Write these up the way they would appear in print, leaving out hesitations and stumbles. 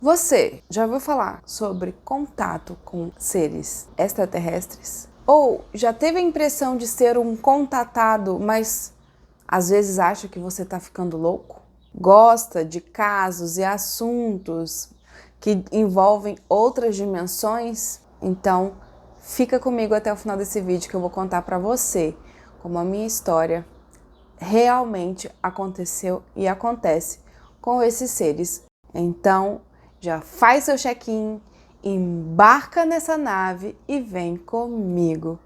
Você já ouviu falar sobre contato com seres extraterrestres? Ou já teve a impressão de ser um contatado, mas às vezes acha que você está ficando louco? Gosta de casos e assuntos que envolvem outras dimensões? Então, fica comigo até o final desse vídeo que eu vou contar para você como a minha história realmente aconteceu e acontece com esses seres. Então, já faz seu check-in, embarca nessa nave e vem comigo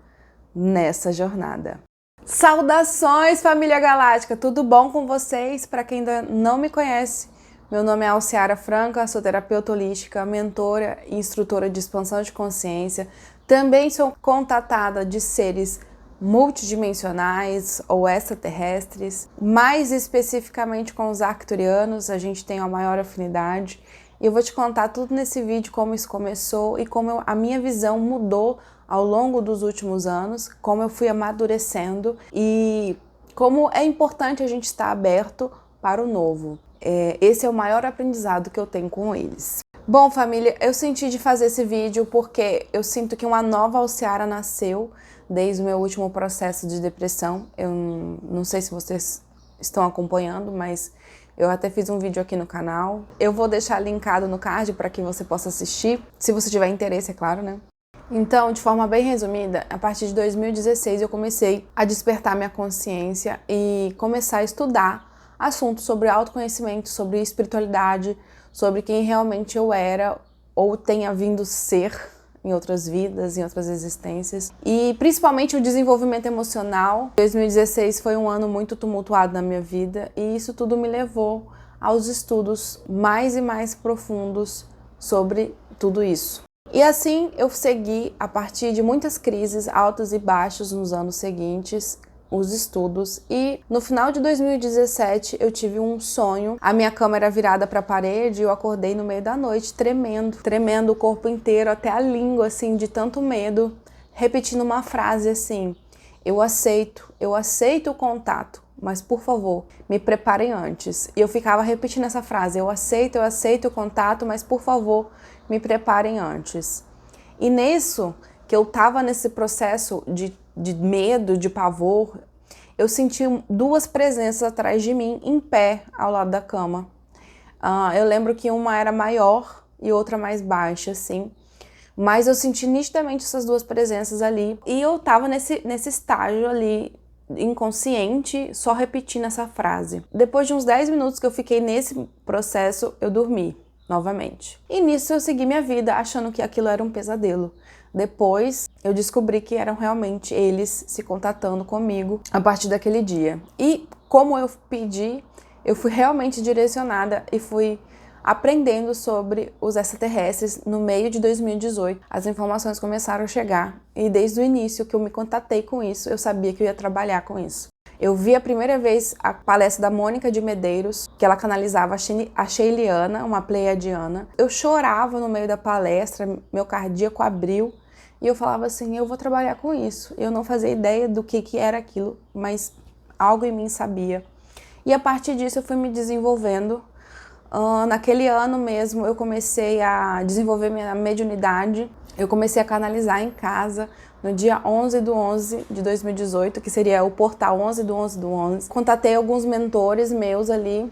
nessa jornada. Saudações, família galáctica! Tudo bom com vocês? Para quem ainda não me conhece, meu nome é Alciara Franca, sou terapeuta holística, mentora e instrutora de expansão de consciência. Também sou contatada de seres multidimensionais ou extraterrestres. Mais especificamente com os arcturianos, a gente tem a maior afinidade. E eu vou te contar tudo nesse vídeo, como isso começou e como a minha visão mudou ao longo dos últimos anos, como eu fui amadurecendo e como é importante a gente estar aberto para o novo. Esse é o maior aprendizado que eu tenho com eles. Bom, família, eu senti de fazer esse vídeo porque eu sinto que uma nova Alciara nasceu desde o meu último processo de depressão. Eu não sei se vocês estão acompanhando, mas eu até fiz um vídeo aqui no canal. Eu vou deixar linkado no card para que você possa assistir, se você tiver interesse, é claro, né? Então, de forma bem resumida, a partir de 2016 eu comecei a despertar minha consciência e começar a estudar assuntos sobre autoconhecimento, sobre espiritualidade, sobre quem realmente eu era ou tenha vindo ser em outras vidas, em outras existências. E principalmente o desenvolvimento emocional. 2016 foi um ano muito tumultuado na minha vida e isso tudo me levou aos estudos mais e mais profundos sobre tudo isso. E assim eu segui, a partir de muitas crises altos e baixos nos anos seguintes, os estudos, e no final de 2017 eu tive um sonho. A minha cama era virada para a parede e eu acordei no meio da noite tremendo o corpo inteiro, até a língua, assim, de tanto medo, repetindo uma frase assim: eu aceito o contato, mas por favor, me preparem antes. E eu ficava repetindo essa frase: eu aceito o contato, mas por favor, me preparem antes. E nisso, que eu tava nesse processo de medo, de pavor, eu senti duas presenças atrás de mim, em pé, ao lado da cama. Eu lembro que uma era maior e outra mais baixa, assim. Mas eu senti nitidamente essas duas presenças ali. E eu tava nesse estágio ali, inconsciente, só repetindo essa frase. Depois de uns 10 minutos que eu fiquei nesse processo, eu dormi novamente. E nisso eu segui minha vida, achando que aquilo era um pesadelo. Depois eu descobri que eram realmente eles se contatando comigo a partir daquele dia. E como eu pedi, eu fui realmente direcionada e fui aprendendo sobre os extraterrestres no meio de 2018. As informações começaram a chegar e desde o início que eu me contatei com isso, eu sabia que eu ia trabalhar com isso. Eu vi a primeira vez a palestra da Mônica de Medeiros, que ela canalizava a Sheiliana, uma pleiadiana. Eu chorava no meio da palestra, meu cardíaco abriu e eu falava assim: eu vou trabalhar com isso. Eu não fazia ideia do que era aquilo, mas algo em mim sabia. E a partir disso eu fui me desenvolvendo. Naquele ano mesmo eu comecei a desenvolver minha mediunidade. Eu comecei a canalizar em casa no dia 11/11 de 2018, que seria o portal 11/11/11. Contatei alguns mentores meus ali.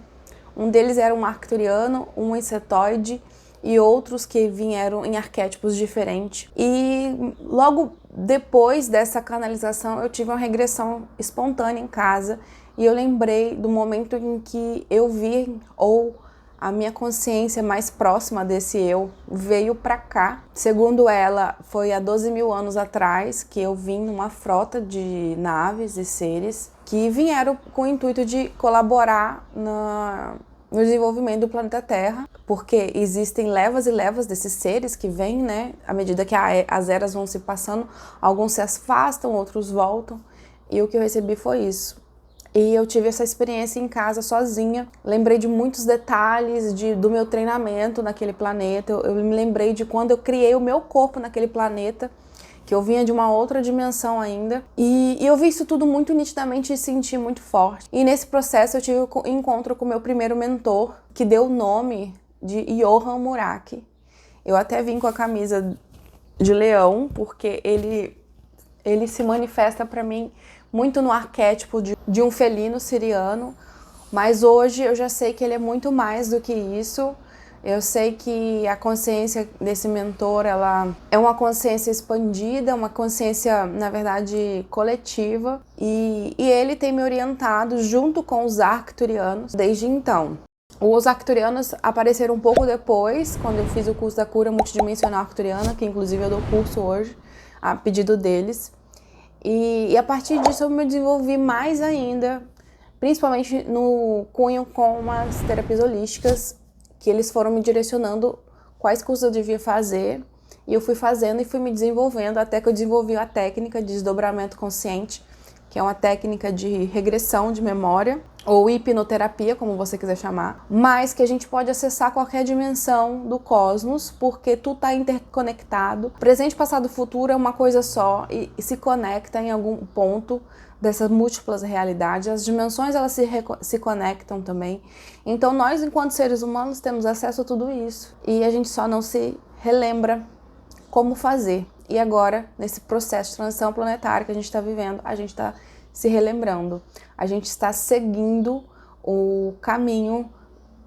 Um deles era um arcturiano, um insetoide e outros que vieram em arquétipos diferentes. E logo depois dessa canalização eu tive uma regressão espontânea em casa e eu lembrei do momento em que eu vi, ou a minha consciência mais próxima desse eu veio pra cá. Segundo ela, foi há 12 mil anos atrás que eu vim numa frota de naves e seres que vieram com o intuito de colaborar no desenvolvimento do planeta Terra, porque existem levas e levas desses seres que vêm, né? À medida que as eras vão se passando, alguns se afastam, outros voltam, e o que eu recebi foi isso. E eu tive essa experiência em casa sozinha. Lembrei de muitos detalhes do meu treinamento naquele planeta. Eu me lembrei de quando eu criei o meu corpo naquele planeta, que eu vinha de uma outra dimensão ainda. E eu vi isso tudo muito nitidamente e senti muito forte. E nesse processo eu tive um encontro com o meu primeiro mentor, que deu o nome de Johann Murak. Eu até vim com a camisa de leão, porque ele se manifesta para mim muito no arquétipo de um felino siriano, mas hoje eu já sei que ele é muito mais do que isso. Eu sei que a consciência desse mentor, ela é uma consciência expandida, uma consciência, na verdade, coletiva, e ele tem me orientado junto com os arcturianos desde então. Os arcturianos apareceram um pouco depois, quando eu fiz o curso da cura multidimensional arcturiana, que inclusive eu dou curso hoje, a pedido deles. E a partir disso eu me desenvolvi mais ainda, principalmente no cunho com as terapias holísticas, que eles foram me direcionando quais cursos eu devia fazer, e eu fui fazendo e fui me desenvolvendo até que eu desenvolvi a técnica de desdobramento consciente, que é uma técnica de regressão de memória, ou hipnoterapia, como você quiser chamar, mas que a gente pode acessar qualquer dimensão do cosmos, porque tudo está interconectado. Presente, passado e futuro é uma coisa só e se conecta em algum ponto dessas múltiplas realidades. As dimensões, elas se conectam também. Então nós, enquanto seres humanos, temos acesso a tudo isso e a gente só não se relembra como fazer. E agora, nesse processo de transição planetária que a gente está vivendo, a gente está se relembrando. A gente está seguindo o caminho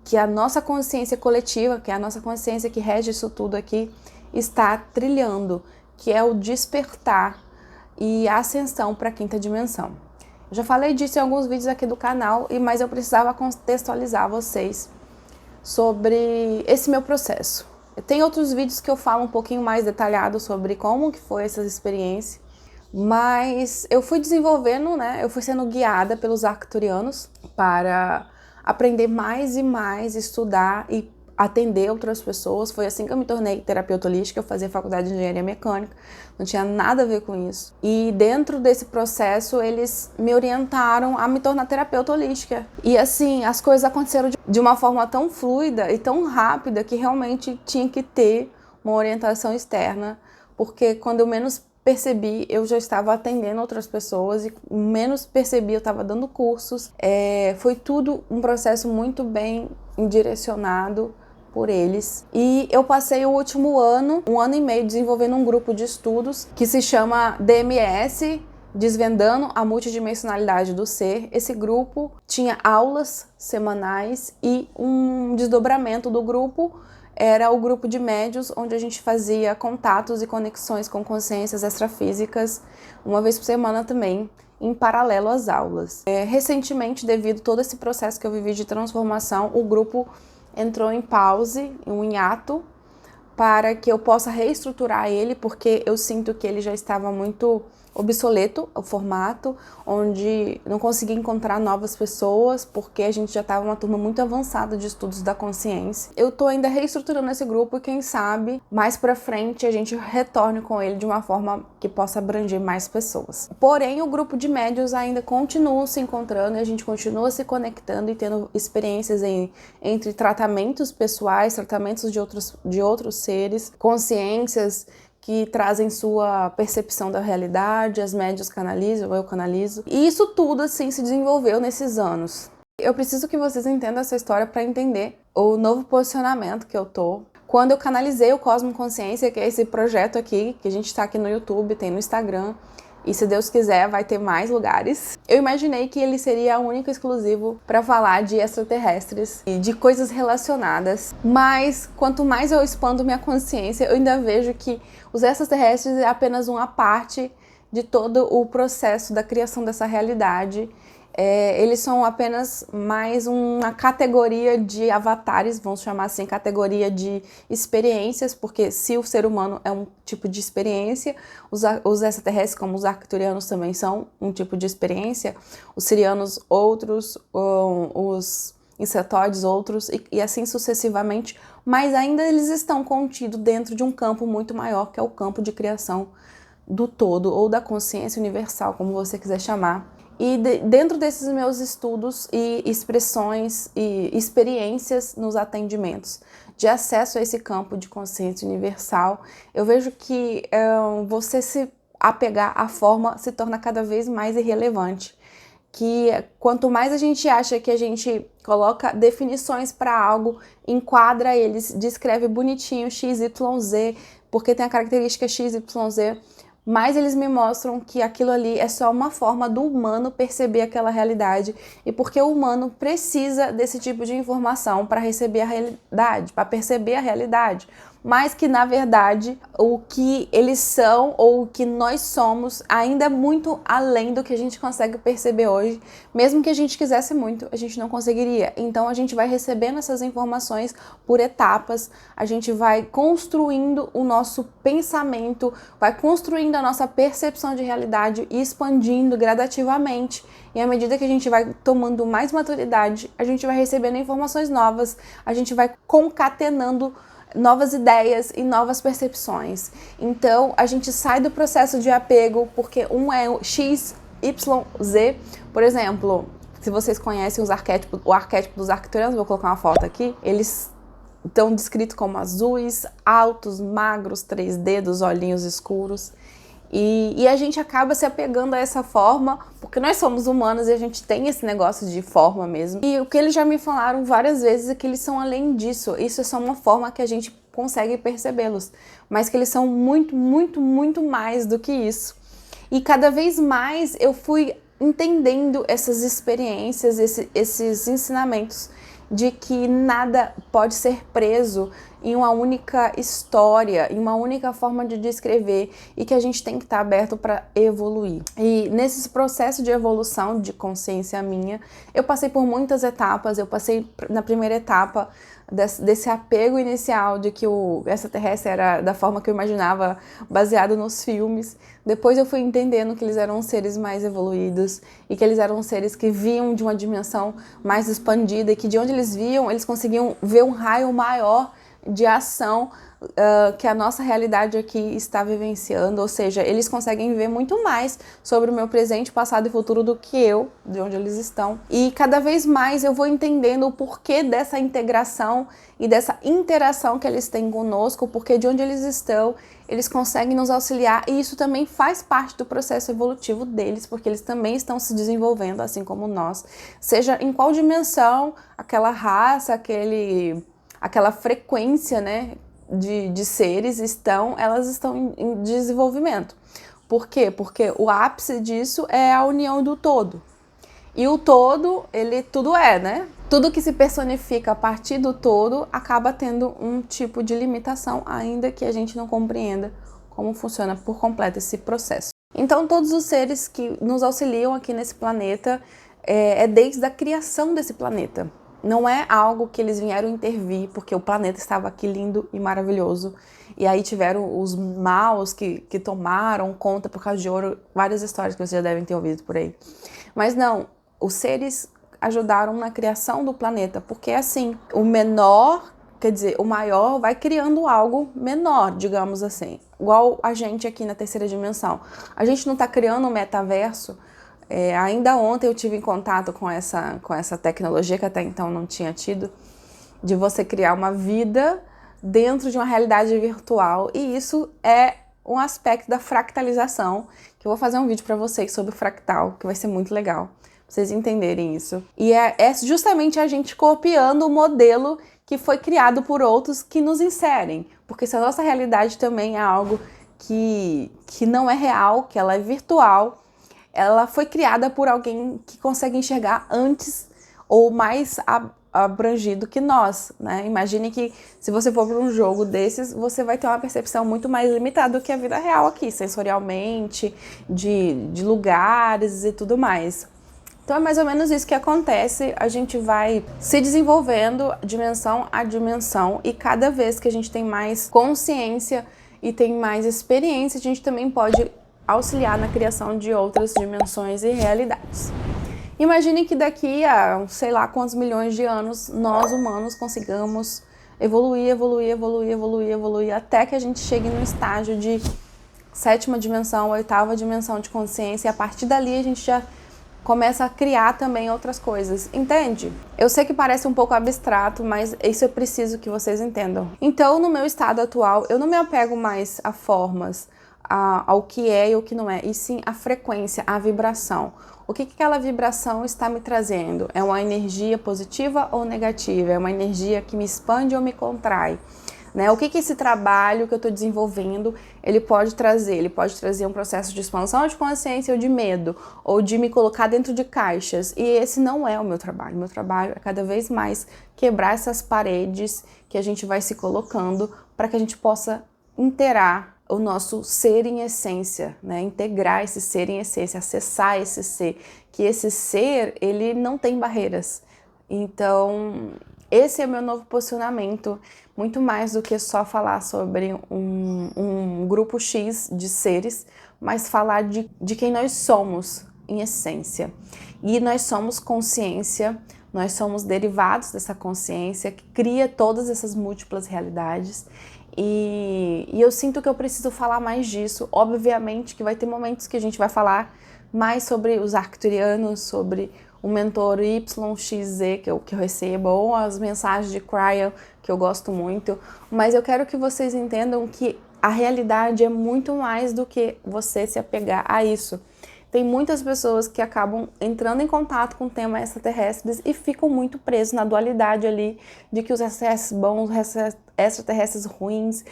que a nossa consciência coletiva, que é a nossa consciência que rege isso tudo aqui, está trilhando, que é o despertar e a ascensão para a quinta dimensão. Eu já falei disso em alguns vídeos aqui do canal, mas eu precisava contextualizar vocês sobre esse meu processo. Tem outros vídeos que eu falo um pouquinho mais detalhado sobre como que foi essa experiência, mas eu fui desenvolvendo, né? Eu fui sendo guiada pelos arcturianos para aprender mais e mais, estudar e atender outras pessoas. Foi assim que eu me tornei terapeuta holística. Eu fazia faculdade de engenharia mecânica, não tinha nada a ver com isso. E dentro desse processo, eles me orientaram a me tornar terapeuta holística. E assim, as coisas aconteceram de uma forma tão fluida e tão rápida que realmente tinha que ter uma orientação externa, porque quando eu menos percebi, eu já estava atendendo outras pessoas e menos percebi, eu estava dando cursos. Foi tudo um processo muito bem direcionado por eles. E eu passei o último ano, 1 ano e meio, desenvolvendo um grupo de estudos que se chama DMS, Desvendando a Multidimensionalidade do Ser. Esse grupo tinha aulas semanais e um desdobramento do grupo era o grupo de médios, onde a gente fazia contatos e conexões com consciências extrafísicas uma vez por semana também, em paralelo às aulas. Recentemente, devido a todo esse processo que eu vivi de transformação, o grupo entrou em pause, em um hiato, para que eu possa reestruturar ele, porque eu sinto que ele já estava muito obsoleto, o formato, onde não consegui encontrar novas pessoas, porque a gente já estava uma turma muito avançada de estudos da consciência. Eu tô ainda reestruturando esse grupo e quem sabe, mais pra frente, a gente retorne com ele de uma forma que possa abranger mais pessoas. Porém, o grupo de médios ainda continua se encontrando e a gente continua se conectando e tendo experiências entre tratamentos pessoais, tratamentos de outros seres, consciências que trazem sua percepção da realidade, as médias canalizam, eu canalizo. E isso tudo, assim, se desenvolveu nesses anos. Eu preciso que vocês entendam essa história para entender o novo posicionamento que eu tô. Quando eu canalizei o Cosmo Consciência, que é esse projeto aqui, que a gente tá aqui no YouTube, tem no Instagram, e se Deus quiser vai ter mais lugares. Eu imaginei que ele seria o único exclusivo para falar de extraterrestres e de coisas relacionadas. Mas quanto mais eu expando minha consciência, eu ainda vejo que os extraterrestres é apenas uma parte de todo o processo da criação dessa realidade. Eles são apenas mais uma categoria de avatares, vamos chamar assim, categoria de experiências, porque se o ser humano é um tipo de experiência, os extraterrestres, como os arcturianos, também são um tipo de experiência, os sirianos outros, os insetoides outros, e assim sucessivamente, mas ainda eles estão contidos dentro de um campo muito maior, que é o campo de criação do todo, ou da consciência universal, como você quiser chamar. E dentro desses meus estudos e expressões e experiências nos atendimentos de acesso a esse campo de consciência universal, eu vejo que você se apegar à forma se torna cada vez mais irrelevante. que quanto mais a gente acha que a gente coloca definições para algo, enquadra eles, descreve bonitinho X, Y, Z, porque tem a característica X, Y, Z, mais eles me mostram que aquilo ali é só uma forma do humano perceber aquela realidade e porque o humano precisa desse tipo de informação para receber a realidade, para perceber a realidade. Mas que, na verdade, o que eles são ou o que nós somos ainda é muito além do que a gente consegue perceber hoje. Mesmo que a gente quisesse muito, a gente não conseguiria. Então, a gente vai recebendo essas informações por etapas, a gente vai construindo o nosso pensamento, vai construindo a nossa percepção de realidade e expandindo gradativamente. E à medida que a gente vai tomando mais maturidade, a gente vai recebendo informações novas, a gente vai concatenando novas ideias e novas percepções. Então, a gente sai do processo de apego, porque um é o X, Y, Z. Por exemplo, se vocês conhecem o arquétipo dos arcturianos, vou colocar uma foto aqui, eles estão descritos como azuis, altos, magros, 3 dedos, olhinhos escuros. E a gente acaba se apegando a essa forma, porque nós somos humanos e a gente tem esse negócio de forma mesmo. E o que eles já me falaram várias vezes é que eles são além disso. Isso é só uma forma que a gente consegue percebê-los, mas que eles são muito, muito, muito mais do que isso. E cada vez mais eu fui entendendo essas experiências, esses ensinamentos de que nada pode ser preso em uma única história, em uma única forma de descrever e que a gente tem que estar aberto para evoluir. E nesse processo de evolução de consciência minha, eu passei por muitas etapas. Eu passei na primeira etapa desse apego inicial de que o extraterrestre era da forma que eu imaginava, baseado nos filmes. Depois eu fui entendendo que eles eram seres mais evoluídos e que eles eram seres que viam de uma dimensão mais expandida e que de onde eles viam, eles conseguiam ver um raio maior de ação que a nossa realidade aqui está vivenciando, ou seja, eles conseguem ver muito mais sobre o meu presente, passado e futuro do que eu, de onde eles estão. E cada vez mais eu vou entendendo o porquê dessa integração e dessa interação que eles têm conosco, porque de onde eles estão, eles conseguem nos auxiliar e isso também faz parte do processo evolutivo deles, porque eles também estão se desenvolvendo, assim como nós. Seja em qual dimensão aquela raça, aquela frequência, né, de seres elas estão em desenvolvimento. Por quê? Porque o ápice disso é a união do todo. E o todo, ele tudo é, né? Tudo que se personifica a partir do todo acaba tendo um tipo de limitação, ainda que a gente não compreenda como funciona por completo esse processo. Então, todos os seres que nos auxiliam aqui nesse planeta é desde a criação desse planeta. Não é algo que eles vieram intervir porque o planeta estava aqui lindo e maravilhoso. E aí tiveram os maus que tomaram conta por causa de ouro. Várias histórias que vocês já devem ter ouvido por aí. Mas não, os seres ajudaram na criação do planeta. Porque assim, o menor, quer dizer, o maior vai criando algo menor, digamos assim. Igual a gente aqui na terceira dimensão. A gente não está criando um metaverso. Ainda ontem eu tive em contato com essa tecnologia que até então não tinha tido, de você criar uma vida dentro de uma realidade virtual, e isso é um aspecto da fractalização, que eu vou fazer um vídeo para vocês sobre fractal, que vai ser muito legal, pra vocês entenderem isso. E é justamente a gente copiando o modelo que foi criado por outros que nos inserem, porque se a nossa realidade também é algo que não é real, que ela é virtual, ela foi criada por alguém que consegue enxergar antes ou mais abrangido que nós, né? Imagine que se você for para um jogo desses, você vai ter uma percepção muito mais limitada do que a vida real aqui, sensorialmente, de lugares e tudo mais. Então é mais ou menos isso que acontece, a gente vai se desenvolvendo dimensão a dimensão e cada vez que a gente tem mais consciência e tem mais experiência, a gente também pode auxiliar na criação de outras dimensões e realidades. Imagine que daqui a sei lá quantos milhões de anos nós humanos consigamos evoluir até que a gente chegue no estágio de 7ª dimensão, 8ª dimensão de consciência, e a partir dali a gente já começa a criar também outras coisas, entende? Eu sei que parece um pouco abstrato, mas isso é preciso que vocês entendam. Então, no meu estado atual, eu não me apego mais a formas, ao que é e o que não é, e sim a frequência, a vibração. O que aquela vibração está me trazendo? É uma energia positiva ou negativa? É uma energia que me expande ou me contrai? Né? O que esse trabalho que eu estou desenvolvendo, ele pode trazer? Ele pode trazer um processo de expansão de consciência ou de medo, ou de me colocar dentro de caixas. E esse não é o meu trabalho. O meu trabalho é cada vez mais quebrar essas paredes que a gente vai se colocando para que a gente possa inteirar o nosso ser em essência, né? Integrar esse ser em essência, acessar esse ser, que esse ser, ele não tem barreiras. Então, esse é o meu novo posicionamento, muito mais do que só falar sobre um grupo X de seres, mas falar de quem nós somos em essência. E nós somos consciência, nós somos derivados dessa consciência que cria todas essas múltiplas realidades. E eu sinto que eu preciso falar mais disso. Obviamente que vai ter momentos que a gente vai falar mais sobre os arcturianos, sobre o mentor YXZ que eu recebo, ou as mensagens de Cryo, que eu gosto muito. Mas eu quero que vocês entendam que a realidade é muito mais do que você se apegar a isso. Tem muitas pessoas que acabam entrando em contato com o tema extraterrestres e ficam muito presos na dualidade ali de que os extraterrestres bons, os extraterrestres ruins,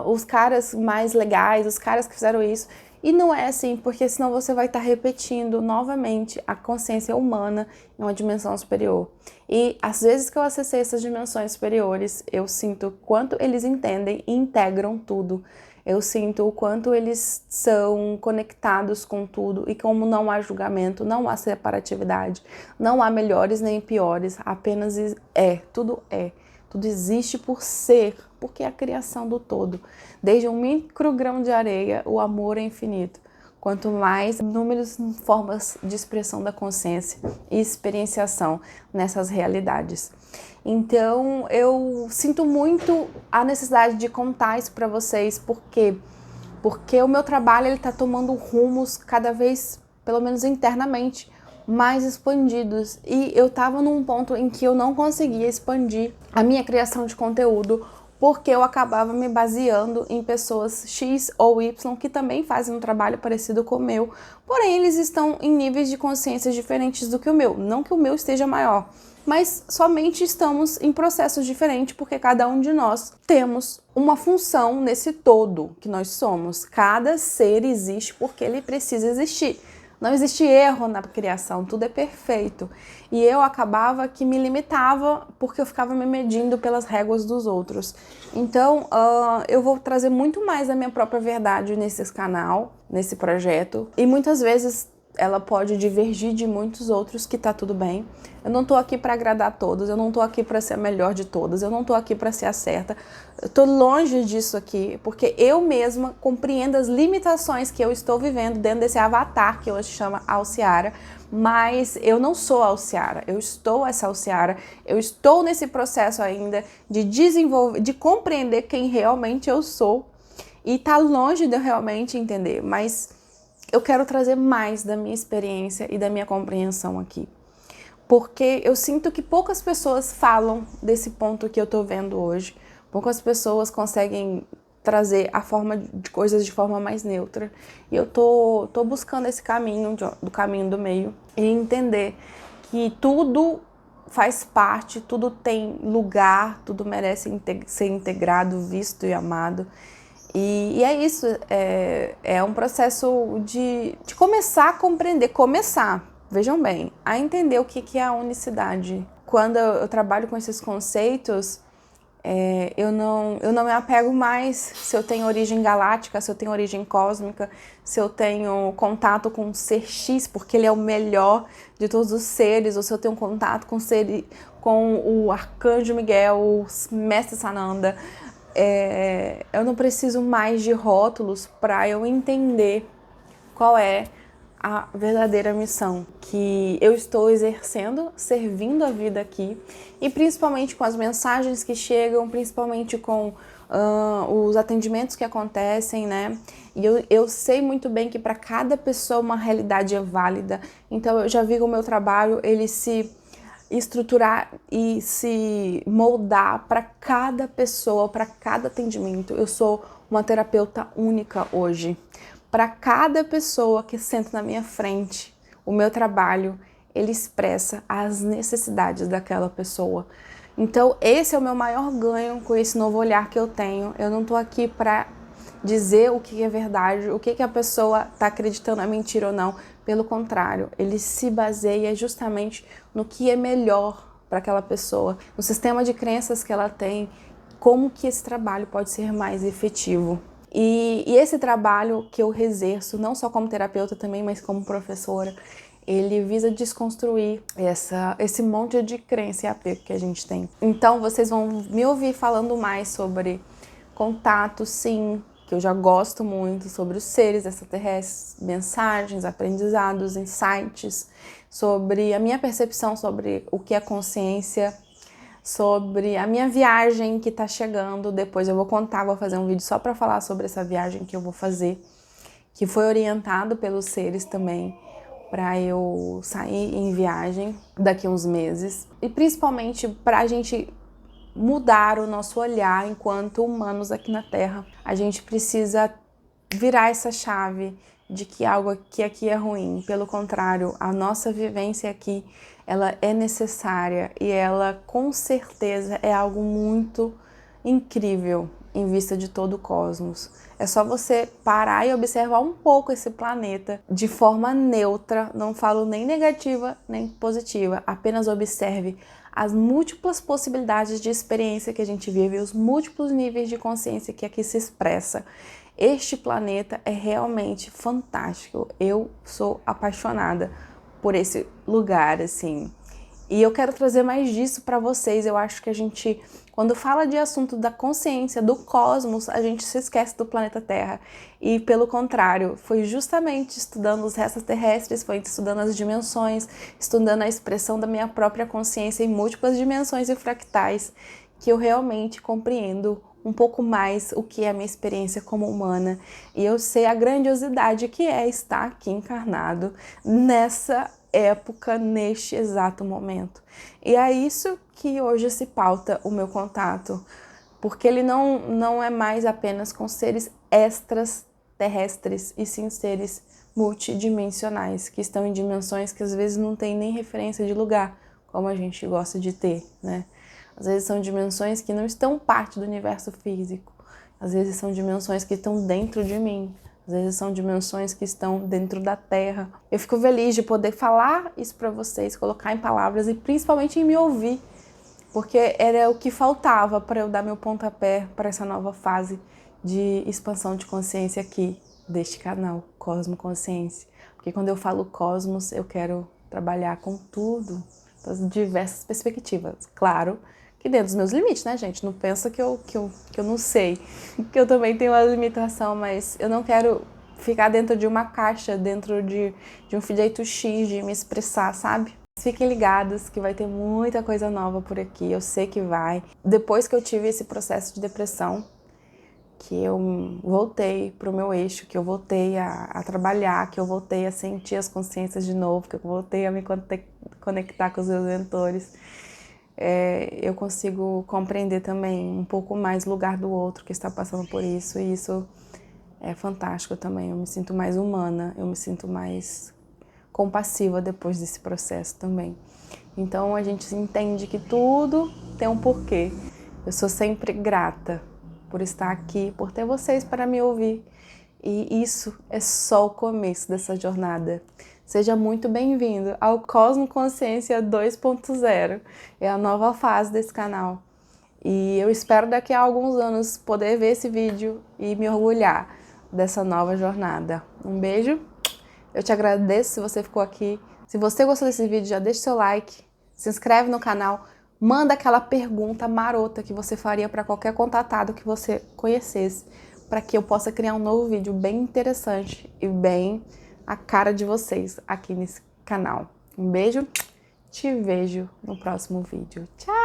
os caras mais legais, os caras que fizeram isso. E não é assim, porque senão você vai estar repetindo novamente a consciência humana em uma dimensão superior. E às vezes que eu acessei essas dimensões superiores, eu sinto quanto eles entendem e integram tudo. Eu sinto o quanto eles são conectados com tudo e como não há julgamento, não há separatividade, não há melhores nem piores, apenas tudo é. Tudo existe por ser, porque é a criação do todo. Desde um microgrão de areia, o amor é infinito. Quanto mais inúmeras formas de expressão da consciência e experienciação nessas realidades. Então, eu sinto muito a necessidade de contar isso para vocês, porque o meu trabalho está tomando rumos cada vez, pelo menos internamente, mais expandidos. E eu estava num ponto em que eu não conseguia expandir a minha criação de conteúdo, porque eu acabava me baseando em pessoas X ou Y que também fazem um trabalho parecido com o meu, porém eles estão em níveis de consciência diferentes do que o meu. Não que o meu esteja maior, mas somente estamos em processos diferentes, porque cada um de nós temos uma função nesse todo que nós somos. Cada ser existe porque ele precisa existir. Não existe erro na criação, tudo é perfeito. E eu acabava que me limitava porque eu ficava me medindo pelas réguas dos outros. Então, eu vou trazer muito mais da minha própria verdade nesse canal, nesse projeto. E muitas vezes ela pode divergir de muitos outros, que tá tudo bem. Eu não tô aqui para agradar a todos, eu não tô aqui para ser a melhor de todas, eu não tô aqui para ser a certa. Eu tô longe disso aqui, porque eu mesma compreendo as limitações que eu estou vivendo dentro desse avatar que hoje chama Alciara, mas eu não sou a Alciara, eu estou essa Alciara, eu estou nesse processo ainda de desenvolver, de compreender quem realmente eu sou, e tá longe de eu realmente entender, mas eu quero trazer mais da minha experiência e da minha compreensão aqui. Porque eu sinto que poucas pessoas falam desse ponto que eu tô vendo hoje. Poucas pessoas conseguem trazer a forma de coisas de forma mais neutra. E eu tô buscando esse caminho, do caminho do meio. E entender que tudo faz parte, tudo tem lugar, tudo merece ser integrado, visto e amado. E é isso, é um processo de começar a compreender, vejam bem, a entender o que é a unicidade. Quando eu trabalho com esses conceitos, eu não me apego mais se eu tenho origem galáctica, se eu tenho origem cósmica, se eu tenho contato com o ser X, porque ele é o melhor de todos os seres, ou se eu tenho contato com o Arcanjo Miguel, o Mestre Sananda. Eu não preciso mais de rótulos para eu entender qual é a verdadeira missão que eu estou exercendo, servindo a vida aqui, e principalmente com as mensagens que chegam, principalmente com os atendimentos que acontecem, né? E eu sei muito bem que para cada pessoa uma realidade é válida, então eu já vi que o meu trabalho, ele se estruturar e se moldar para cada pessoa, para cada atendimento. Eu sou uma terapeuta única hoje. Para cada pessoa que senta na minha frente, o meu trabalho, ele expressa as necessidades daquela pessoa. Então, esse é o meu maior ganho com esse novo olhar que eu tenho. Eu não estou aqui para dizer o que é verdade, o que a pessoa está acreditando é mentira ou não. Pelo contrário, ele se baseia justamente no que é melhor para aquela pessoa, no sistema de crenças que ela tem, como que esse trabalho pode ser mais efetivo. E esse trabalho que eu exerço, não só como terapeuta também, mas como professora, ele visa desconstruir esse monte de crença e apego que a gente tem. Então, vocês vão me ouvir falando mais sobre contato, sim, que eu já gosto muito, sobre os seres extraterrestres, mensagens, aprendizados, insights, sobre a minha percepção sobre o que é consciência, sobre a minha viagem que tá chegando. Depois eu vou contar, vou fazer um vídeo só para falar sobre essa viagem que eu vou fazer, que foi orientado pelos seres também, para eu sair em viagem daqui a uns meses. E principalmente para a gente mudar o nosso olhar enquanto humanos aqui na Terra. A gente precisa virar essa chave de que algo aqui é ruim. Pelo contrário, a nossa vivência aqui, ela é necessária e ela com certeza é algo muito incrível em vista de todo o cosmos. É só você parar e observar um pouco esse planeta de forma neutra, não falo nem negativa nem positiva, apenas observe as múltiplas possibilidades de experiência que a gente vive, os múltiplos níveis de consciência que aqui se expressa. Este planeta é realmente fantástico. Eu sou apaixonada por esse lugar, assim. E eu quero trazer mais disso para vocês. Eu acho que a gente, quando fala de assunto da consciência, do cosmos, a gente se esquece do planeta Terra. E pelo contrário, foi justamente estudando os restos terrestres, foi estudando as dimensões, estudando a expressão da minha própria consciência em múltiplas dimensões e fractais, que eu realmente compreendo um pouco mais o que é a minha experiência como humana. E eu sei a grandiosidade que é estar aqui encarnado nessa época, neste exato momento. E é isso que hoje se pauta o meu contato, porque ele não é mais apenas com seres extraterrestres, e sim seres multidimensionais, que estão em dimensões que às vezes não tem nem referência de lugar, como a gente gosta de ter, né? Às vezes são dimensões que não estão parte do universo físico, às vezes são dimensões que estão dentro de mim, às vezes são dimensões que estão dentro da Terra. Eu fico feliz de poder falar isso para vocês, colocar em palavras e principalmente em me ouvir, porque era o que faltava para eu dar meu pontapé para essa nova fase de expansão de consciência aqui deste canal, Cosmo Consciência. Porque quando eu falo cosmos, eu quero trabalhar com tudo, das diversas perspectivas. Claro que dentro dos meus limites, né, gente? Não pensa que eu não sei, que eu também tenho uma limitação, mas eu não quero ficar dentro de uma caixa, dentro de um jeito X de me expressar, sabe? Fiquem ligados que vai ter muita coisa nova por aqui, eu sei que vai. Depois que eu tive esse processo de depressão, que eu voltei para o meu eixo, que eu voltei a trabalhar, que eu voltei a sentir as consciências de novo, que eu voltei a me conectar com os meus mentores, eu consigo compreender também um pouco mais o lugar do outro que está passando por isso, e isso é fantástico também. Eu me sinto mais humana, eu me sinto mais compassiva depois desse processo também. Então a gente entende que tudo tem um porquê. Eu sou sempre grata por estar aqui, por ter vocês para me ouvir. E isso é só o começo dessa jornada. Seja muito bem-vindo ao Cosmo Consciência 2.0. É a nova fase desse canal. E eu espero daqui a alguns anos poder ver esse vídeo e me orgulhar dessa nova jornada. Um beijo. Eu te agradeço se você ficou aqui. Se você gostou desse vídeo, já deixa seu like, se inscreve no canal, manda aquela pergunta marota que você faria para qualquer contatado que você conhecesse, para que eu possa criar um novo vídeo bem interessante e bem a cara de vocês aqui nesse canal. Um beijo, te vejo no próximo vídeo. Tchau!